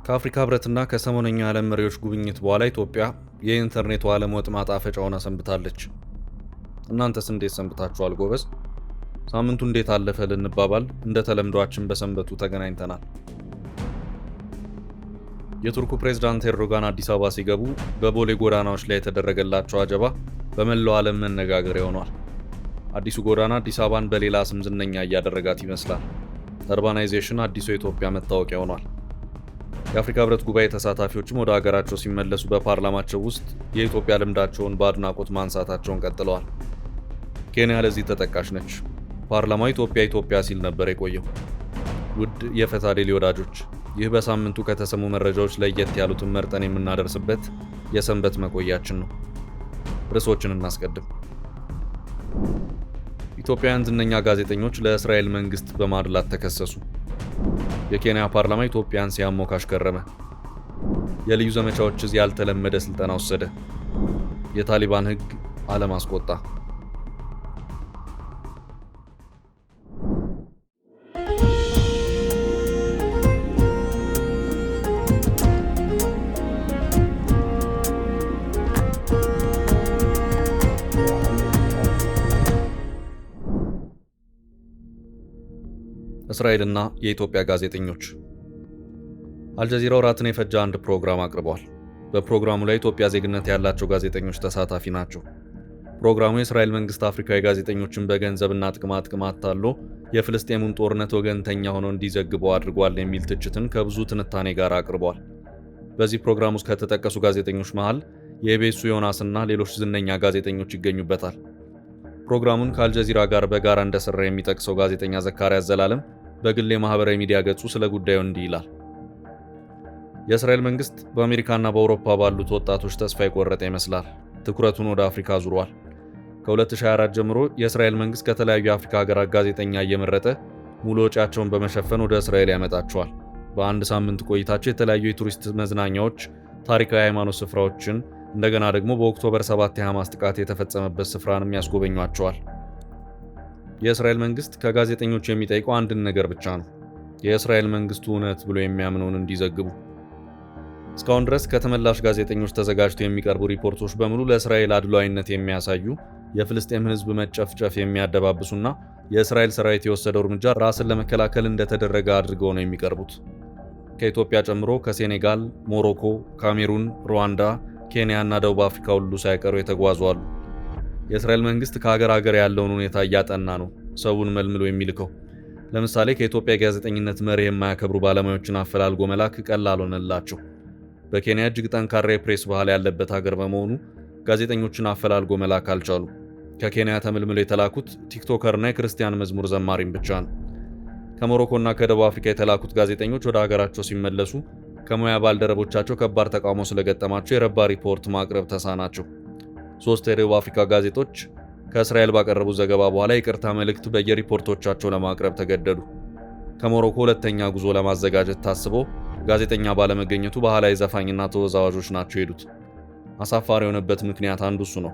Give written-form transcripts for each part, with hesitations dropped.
ከአፍሪካ ህብረትና ከሰሞነኛ የዓለም መሪዎች ጉብኝት በኋላ ኢትዮጵያ የኢንተርኔቱ ዓለም ወጥ ማጣፈጫ ሆና ሰንብታለች። እናንተስ እንዴት ሰንብታችኋል ጎበዝ? ሳምንቱ እንዴት አለፈ ልንባባል እንደ ተለምዷችን በሰንበቱ ተገናኝተናል። የቱርኩ ፕሬዝዳንት ኤርዶጋን አዲስ አበባ ሲገቡ በቦሌ ጎዳናዎች ላይ የተደረገላቸው አጀባ በመላው ዓለም መነጋገሪያ ሆኗል። አዲሱ ጎዳና አዲስ አበባን በሌላ ስም ዝነኛ እያደረጋት ይመስላል። አርባናይዜሽን አዲሱ የኢትዮጵያ መታወቂያ ሆኗል። የአፍሪካ ህብረት ጉባኤ ተሳታፊዎችም ወደ ሀገራቸው ሲመለሱ በፓርላማቸው ውስጥ የኢትዮጵያ ልምዳቸውን በአድናቆት ማንሳታቸውን ቀጥለዋል። ኬንያ ለዚህ ተጠቃሽ ነች። ፓርላማው ኢትዮጵያ ሲል ነበር የቆየው። ውድ የፈታ ዴሊ ወዳጆች፣ ይህ በሳምንቱ ከተሰሙ መረጃዎች ለየት ያሉትን መርጠን የምናደርስበት የሰንበት መቆያችን ነው። ርዕሶችን እናስቀድም። ኢትዮጵያውያን ዝነኛ ጋዜጠኞች ለእስራኤል መንግስት በማድላት ተከሰሱ። የኬንያ ፓርላማ ኢትዮጵያን ሲያሞካሽ ከረመ። የልዩ ዘመቻዎች እዝ ያልተለመደ ስልጠና ወሰደ። የታሊባን ህግ ዓለም አስቆጣ። እስራኤልና የኢትዮጵያ ጋዜጠኞች። አልጀዚራ ወራትን የፈጀ አንድ ፕሮግራም አቅርቧል። በፕሮግራሙ ላይ ኢትዮጵያ ዜግነት ያላቸው ጋዜጠኞች ተሳታፊ ናቸው። ፕሮግራሙ የእስራኤል መንግስት አፍሪካዊ ጋዜጠኞችን በገንዘብና ጥቅማ አታሎ የፍልስጤሙን ጦርነት ወገንተኛ ሆነው እንዲዘግበው አድርጓል የሚል ትችትን ከብዙ ትንታኔ ጋር አቅርቧል። በዚህ ፕሮግራም ውስጥ ከተጠቀሱ ጋዜጠኞች መሃል የኢቢኤሱ ዮናስና ሌሎች ዝነኛ ጋዜጠኞች ይገኙበታል። ፕሮግራሙን ከአልጀዚራ ጋር በጋራ እንደሰራ የሚጠቅሰው ጋዜጠኛ ዘካርያስ ዘላለም በግል የማህበራዊ ሚዲያ ገጹ ስለ ጉዳዩ እንዲህ ይላል። የእስራኤል መንግስት በአሜሪካና በአውሮፓ ባሉት ወጣቶች ተስፋ የቆረጠ ይመስላል። ትኩረቱን ወደ አፍሪካ ዙሯል። ከ2024 ጀምሮ የእስራኤል መንግስት ከተለያዩ የአፍሪካ ሀገራት ጋዜጠኛ እየመረጠ ሙሉ ወጪያቸውን በመሸፈን ወደ እስራኤል ያመጣቸዋል። በአንድ ሳምንት ቆይታቸው የተለያዩ የቱሪስት መዝናኛዎች፣ ታሪካዊ ሃይማኖት ስፍራዎችን እንደገና ደግሞ በኦክቶበር 7 የሐማስ ጥቃት የተፈጸመበት ስፍራንም ያስጎበኟቸዋል። የእስራኤል መንግስት ከጋዜጠኞች የሚጠይቀው አንድን ነገር ብቻ ነው። የእስራኤል መንግስቱ እውነት ብሎ የሚያምነውን እንዲዘግቡ። እስካሁን ድረስ ከተመላሽ ጋዜጠኞች ተዘጋጅተው የሚቀርቡ ሪፖርቶች በሙሉ ለእስራኤል አድሏዊነት የሚያሳዩ፣ የፍልስጤም ህዝብ መጨፍጨፍ የሚያደባብሱና የእስራኤል ሰራዊት የወሰደው እርምጃ ራስን ለመከላከል እንደተደረገ አድርገው ነው የሚቀርቡት። ከኢትዮጵያ ጨምሮ ከሴኔጋል፣ ሞሮኮ፣ ካሜሩን፣ ሩዋንዳ፣ ኬንያ እና ደቡብ አፍሪካ ሁሉ ሳይቀሩ የተጓዙ አሉ። የእስራኤል መንግስት ከሀገር ያለውን ሁኔታ እያጠና ነው ሰውን መልምሎ የሚልከው። ለምሳሌ ከኢትዮጵያ ጋዜጠኝነት መርህ የማያከብሩ ባለሙያዎችን አፈላልጎ መላክ ቀላል ሆነላቸው። በኬንያ እጅግ ጠንካራ የፕሬስ ባህል ያለበት ሀገር በመሆኑ ጋዜጠኞችን አፈላልጎ መላክ አልቻሉ። ከኬንያ ተመልምሎ የተላኩት ቲክቶከርና የክርስቲያን መዝሙር ዘማሪም ብቻ ነው። ከሞሮኮና ከደቡብ አፍሪካ የተላኩት ጋዜጠኞች ወደ ሀገራቸው ሲመለሱ ከሙያ ባልደረቦቻቸው ከባድ ተቃውሞ ስለገጠማቸው የረባ ሪፖርት ማቅረብ ተሳናቸው። 3 የደቡብ አፍሪካ ጋዜጦች ከእስራኤል ባቀረቡት ዘገባ በኋላ ይቅርታ መልእክት በየሪፖርቶቻቸው ለማቅረብ ተገደዱ። ከሞሮኮ ሁለተኛ ጉዞ ለማዘጋጀት ታስቦ ጋዜጠኛ ባለመገኘቱ ባህላዊ ዘፋኝና ተወዛዋዦች ናቸው የሄዱት። አሳፋሪ የሆነበት ምክንያት አንዱ እሱ ነው።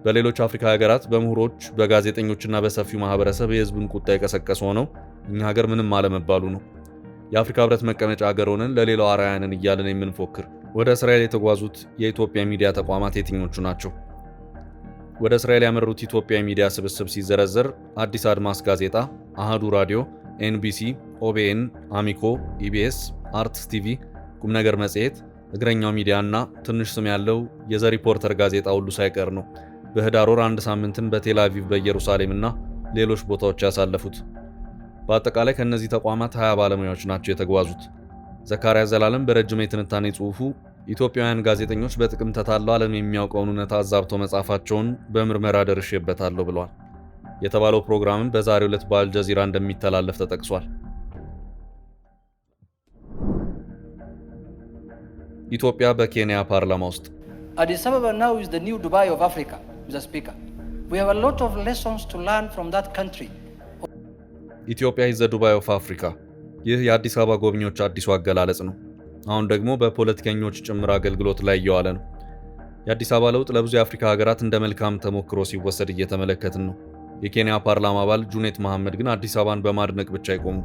በሌሎች አፍሪካ ሀገራት በምሁሮች በጋዜጠኞችና በሰፊው ማህበረሰብ የህዝብን ቁጣ የቀሰቀሰ ሆነው እኛ ሀገር ምንም አለመባሉ ነው። የአፍሪካ ህብረት መቀመጫ ሀገር ሆነን ለሌላው አርአያንን እያለን የምንፎክር። ወደ እስራኤል የተጓዙት የኢትዮጵያ ሚዲያ ተቋማት የትኞቹ ናቸው? ወደ እስራኤል ያመሩት ኢትዮጵያ ሚዲያ ስብስብ ሲዘረዘር አዲስ አድማስ ጋዜጣ፣ አሃዱ ራዲዮ፣ ኤንቢሲ፣ ኦቤኤን፣ አሚኮ፣ ኢቢኤስ፣ አርትስ ቲቪ፣ ቁም ነገር መጽሔት፣ እግረኛው ሚዲያ እና ትንሽ ስም ያለው የዘ ሪፖርተር ጋዜጣ ሁሉ ሳይቀር ነው በህዳር ወር አንድ ሳምንትን በቴል አቪቭ በኢየሩሳሌም እና ሌሎች ቦታዎች ያሳለፉት። በአጠቃላይ ከእነዚህ ተቋማት 20 ባለሙያዎች ናቸው የተጓዙት። ዘካርያስ ዘላለም በረጅም የትንታኔ ጽሑፉ ኢትዮጵያውያን ጋዜጠኞች በጥቅም ተታለው ዓለም የሚያውቀውን እውነታ አዛብተው መጻፋቸውን በምርመራ ደርሼበታለሁ ብሏል። የተባለው ፕሮግራምም በዛሬው ዕለት በአልጀዚራ እንደሚተላለፍ ተጠቅሷል። ኢትዮጵያ በኬንያ ፓርላማ ውስጥ Addis Ababa now is the new Dubai of Africa, Mr. Speaker. We have a lot of lessons to learn from that country. ኢትዮጵያ ኢዝ ዘ ዱባይ ኦፍ አፍሪካ። ይህ የአዲስ አበባ ጎብኚዎች አዲሱ አገላለጽ ነው። አሁን ደግሞ በፖለቲከኞች ጭምር አገልግሎት ላይ እየዋለ ነው። የአዲስ አበባ ለውጥ ለብዙ የአፍሪካ ሀገራት እንደ መልካም ተሞክሮ ሲወሰድ እየተመለከትን ነው። የኬንያ ፓርላማ አባል ጁኔት መሐመድ ግን አዲስ አበባን በማድነቅ ብቻ አይቆሙ።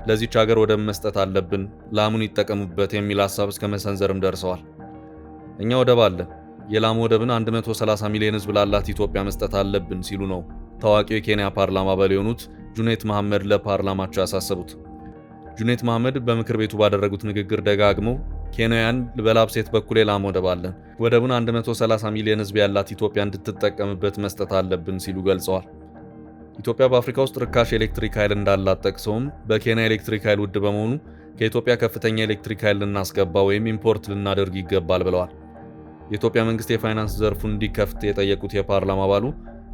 ለዚች ሀገር ወደብ መስጠት አለብን፣ ላሙን ይጠቀሙበት የሚል ሐሳብ እስከ መሰንዘርም ደርሰዋል። እኛ ወደብ አለን፣ የላሙ ወደብን 130 ሚሊዮን ሕዝብ ላላት ኢትዮጵያ መስጠት አለብን ሲሉ ነው ታዋቂው የኬንያ ፓርላማ አባል የሆኑት ጁኔት መሐመድ ለፓርላማቸው ያሳሰቡት። ጁኔት መሐመድ በምክር ቤቱ ባደረጉት ንግግር ደጋግመው ኬንያውያን በላብሴት በኩል የላም ወደብ አለን፣ ወደቡን 130 ሚሊዮን ሕዝብ ያላት ኢትዮጵያ እንድትጠቀምበት መስጠት አለብን ሲሉ ገልጸዋል። ኢትዮጵያ በአፍሪካ ውስጥ ርካሽ ኤሌክትሪክ ኃይል እንዳላት ጠቅሰውም በኬንያ ኤሌክትሪክ ኃይል ውድ በመሆኑ ከኢትዮጵያ ከፍተኛ ኤሌክትሪክ ኃይል ልናስገባ ወይም ኢምፖርት ልናደርግ ይገባል ብለዋል። የኢትዮጵያ መንግስት የፋይናንስ ዘርፉን እንዲከፍት የጠየቁት የፓርላማ አባሉ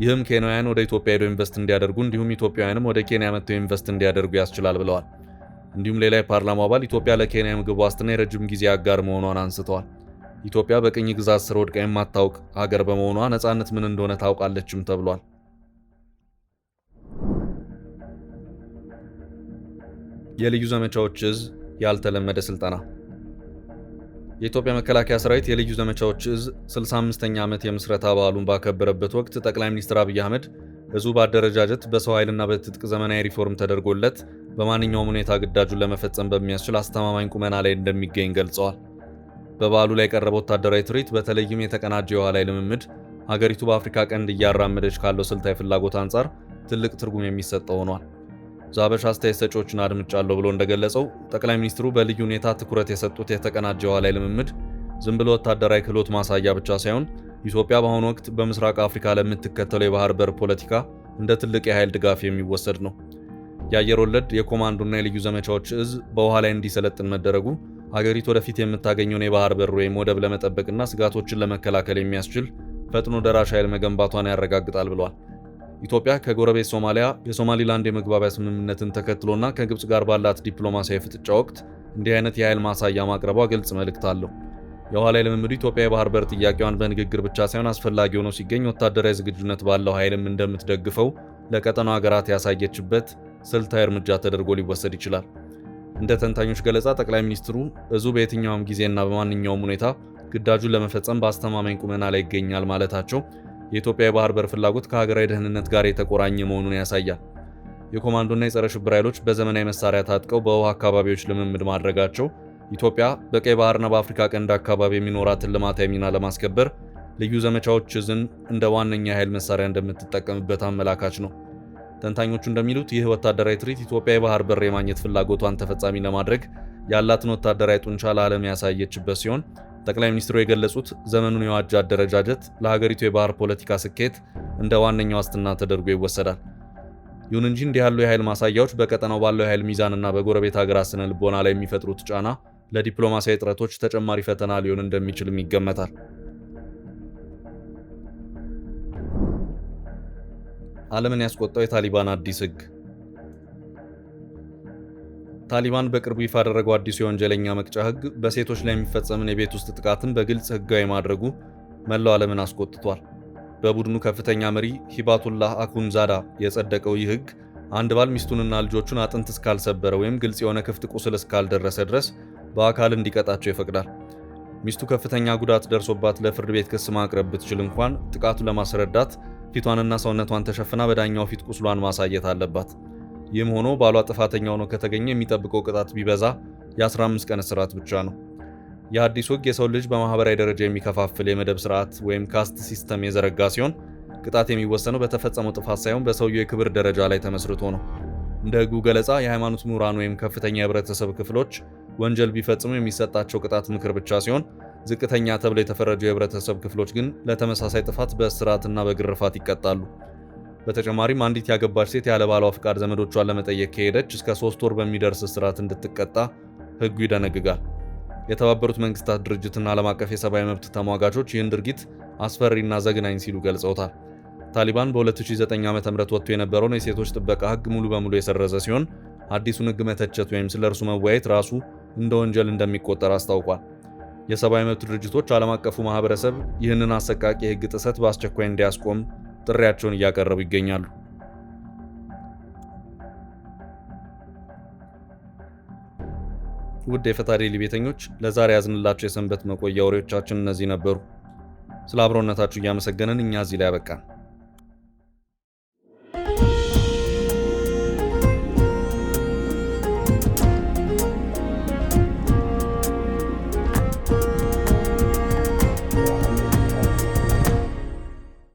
ይህም ኬንያውያን ወደ ኢትዮጵያ ሄደው ኢንቨስት እንዲያደርጉ እንዲሁም ኢትዮጵያውያንም ወደ ኬንያ መጥተው ኢንቨስት እንዲያደርጉ ያስችላል ብለዋል። እንዲሁም ሌላ የፓርላማ አባል ኢትዮጵያ ለኬንያ ምግብ ዋስትና የረጅም ጊዜ አጋር መሆኗን አንስተዋል። ኢትዮጵያ በቅኝ ግዛት ስር ወድቃ የማታውቅ ሀገር በመሆኗ ነፃነት ምን እንደሆነ ታውቃለችም ተብሏል። የልዩ ዘመቻዎች እዝ ያልተለመደ ስልጠና። የኢትዮጵያ መከላከያ ሰራዊት የልዩ ዘመቻዎች እዝ 65ኛ ዓመት የምስረታ በዓሉን ባከበረበት ወቅት ጠቅላይ ሚኒስትር አብይ አህመድ እዙ በአደረጃጀት በሰው ኃይልና በትጥቅ ዘመናዊ ሪፎርም ተደርጎለት በማንኛውም ሁኔታ ግዳጁን ለመፈጸም በሚያስችል አስተማማኝ ቁመና ላይ እንደሚገኝ ገልጸዋል። በበዓሉ ላይ የቀረበው ወታደራዊ ትርኢት በተለይም የተቀናጀ የኋላ ላይ ልምምድ ሀገሪቱ በአፍሪካ ቀንድ እያራመደች ካለው ስልታዊ ፍላጎት አንጻር ትልቅ ትርጉም የሚሰጠው ሆኗል። ዛበሻ አስተያየት ሰጪዎችን አድምጫለሁ ብሎ እንደገለጸው ጠቅላይ ሚኒስትሩ በልዩ ሁኔታ ትኩረት የሰጡት የተቀናጀ የኋላ ላይ ልምምድ ዝም ብሎ ወታደራዊ ክህሎት ማሳያ ብቻ ሳይሆን ኢትዮጵያ በአሁኑ ወቅት በምስራቅ አፍሪካ ለምትከተለው የባህር በር ፖለቲካ እንደ ትልቅ የኃይል ድጋፍ የሚወሰድ ነው። የአየር ወለድ የኮማንዶና የልዩ ዘመቻዎች እዝ በውሃ ላይ እንዲሰለጥን መደረጉ ሀገሪቱ ወደፊት የምታገኘውን የባህር በር ወይም ወደብ ለመጠበቅና ስጋቶችን ለመከላከል የሚያስችል ፈጥኖ ደራሽ ኃይል መገንባቷን ያረጋግጣል ብሏል። ኢትዮጵያ ከጎረቤት ሶማሊያ የሶማሊላንድ የመግባቢያ ስምምነትን ተከትሎና ከግብጽ ጋር ባላት ዲፕሎማሲያዊ ፍጥጫ ወቅት እንዲህ አይነት የኃይል ማሳያ ማቅረቧ ግልጽ መልእክት አለው። የኋላ ላይ ልምምዱ ኢትዮጵያ የባህር በር ጥያቄዋን በንግግር ብቻ ሳይሆን አስፈላጊ ሆኖ ሲገኝ ወታደራዊ ዝግጁነት ባለው ኃይልም እንደምትደግፈው ለቀጠናው ሀገራት ያሳየችበት ስልታዊ እርምጃ ተደርጎ ሊወሰድ ይችላል። እንደ ተንታኞች ገለጻ ጠቅላይ ሚኒስትሩ እዙ በየትኛውም ጊዜና በማንኛውም ሁኔታ ግዳጁን ለመፈጸም በአስተማማኝ ቁመና ላይ ይገኛል ማለታቸው የኢትዮጵያ የባህር በር ፍላጎት ከሀገራዊ ደህንነት ጋር የተቆራኘ መሆኑን ያሳያል። የኮማንዶና የጸረ ሽብር ኃይሎች በዘመናዊ መሳሪያ ታጥቀው በውሃ አካባቢዎች ልምምድ ማድረጋቸው ኢትዮጵያ በቀይ ባህርና በአፍሪካ ቀንድ አካባቢ የሚኖራትን ልማታዊ ሚና ለማስከበር ልዩ ዘመቻዎች እዝን እንደ ዋነኛ የኃይል መሳሪያ እንደምትጠቀምበት አመላካች ነው። ተንታኞቹ እንደሚሉት ይህ ወታደራዊ ትርኢት ኢትዮጵያ የባህር በር የማግኘት ፍላጎቷን ተፈጻሚ ለማድረግ ያላትን ወታደራዊ ጡንቻ ለዓለም ያሳየችበት ሲሆን ጠቅላይ ሚኒስትሩ የገለጹት ዘመኑን የዋጀ አደረጃጀት ለሀገሪቱ የባህር ፖለቲካ ስኬት እንደ ዋነኛ ዋስትና ተደርጎ ይወሰዳል። ይሁን እንጂ እንዲህ ያሉ የኃይል ማሳያዎች በቀጠናው ባለው የኃይል ሚዛንና በጎረቤት ሀገራት ስነ ልቦና ላይ የሚፈጥሩት ጫና ለዲፕሎማሲያዊ ጥረቶች ተጨማሪ ፈተና ሊሆን እንደሚችልም ይገመታል። ዓለምን ያስቆጣው የታሊባን አዲስ ሕግ። ታሊባን በቅርቡ ይፋ ያደረገው አዲሱ የወንጀለኛ መቅጫ ሕግ በሴቶች ላይ የሚፈጸምን የቤት ውስጥ ጥቃትን በግልጽ ሕጋዊ ማድረጉ መላው ዓለምን አስቆጥቷል። በቡድኑ ከፍተኛ መሪ ሂባቱላህ አኩንዛዳ የጸደቀው ይህ ሕግ አንድ ባል ሚስቱንና ልጆቹን አጥንት እስካልሰበረ ወይም ግልጽ የሆነ ክፍት ቁስል እስካልደረሰ ድረስ በአካል እንዲቀጣቸው ይፈቅዳል። ሚስቱ ከፍተኛ ጉዳት ደርሶባት ለፍርድ ቤት ክስ ማቅረብ ብትችል እንኳን ጥቃቱን ለማስረዳት ፊቷንና ሰውነቷን ተሸፍና በዳኛው ፊት ቁስሏን ማሳየት አለባት። ይህም ሆኖ ባሏ ጥፋተኛ ሆኖ ከተገኘ የሚጠብቀው ቅጣት ቢበዛ የ15 ቀን እስራት ብቻ ነው። የአዲሱ ሕግ የሰው ልጅ በማህበራዊ ደረጃ የሚከፋፍል የመደብ ስርዓት ወይም ካስት ሲስተም የዘረጋ ሲሆን ቅጣት የሚወሰነው በተፈጸመው ጥፋት ሳይሆን በሰውየው የክብር ደረጃ ላይ ተመስርቶ ነው። እንደ ሕጉ ገለጻ የሃይማኖት ምሁራን ወይም ከፍተኛ የህብረተሰብ ክፍሎች ወንጀል ቢፈጽሙ የሚሰጣቸው ቅጣት ምክር ብቻ ሲሆን ዝቅተኛ ተብለው የተፈረጁ የህብረተሰብ ክፍሎች ግን ለተመሳሳይ ጥፋት በእስራትና በግርፋት ይቀጣሉ። በተጨማሪም አንዲት ያገባች ሴት ያለ ባሏ ፍቃድ ዘመዶቿን ለመጠየቅ ከሄደች እስከ 3 ወር በሚደርስ እስራት እንድትቀጣ ሕጉ ይደነግጋል። የተባበሩት መንግስታት ድርጅትና ዓለም አቀፍ የሰብአዊ መብት ተሟጋቾች ይህን ድርጊት አስፈሪና ዘግናኝ ሲሉ ገልጸውታል። ታሊባን በ2009 ዓ.ም ወጥቶ የነበረውን የሴቶች ጥበቃ ሕግ ሙሉ በሙሉ የሰረዘ ሲሆን አዲሱን ሕግ መተቸት ወይም ስለ እርሱ መወያየት ራሱ እንደ ወንጀል እንደሚቆጠር አስታውቋል። የሰብአዊ መብት ድርጅቶች ዓለም አቀፉ ማህበረሰብ ይህንን አሰቃቂ የሕግ ጥሰት በአስቸኳይ እንዲያስቆም ጥሪያቸውን እያቀረቡ ይገኛሉ። ውድ የፈታ ዴይሊ ቤተኞች ለዛሬ ያዝንላቸው የሰንበት መቆያ ወሬዎቻችን እነዚህ ነበሩ። ስለ አብሮነታችሁ እያመሰገንን እኛ እዚህ ላይ ያበቃን።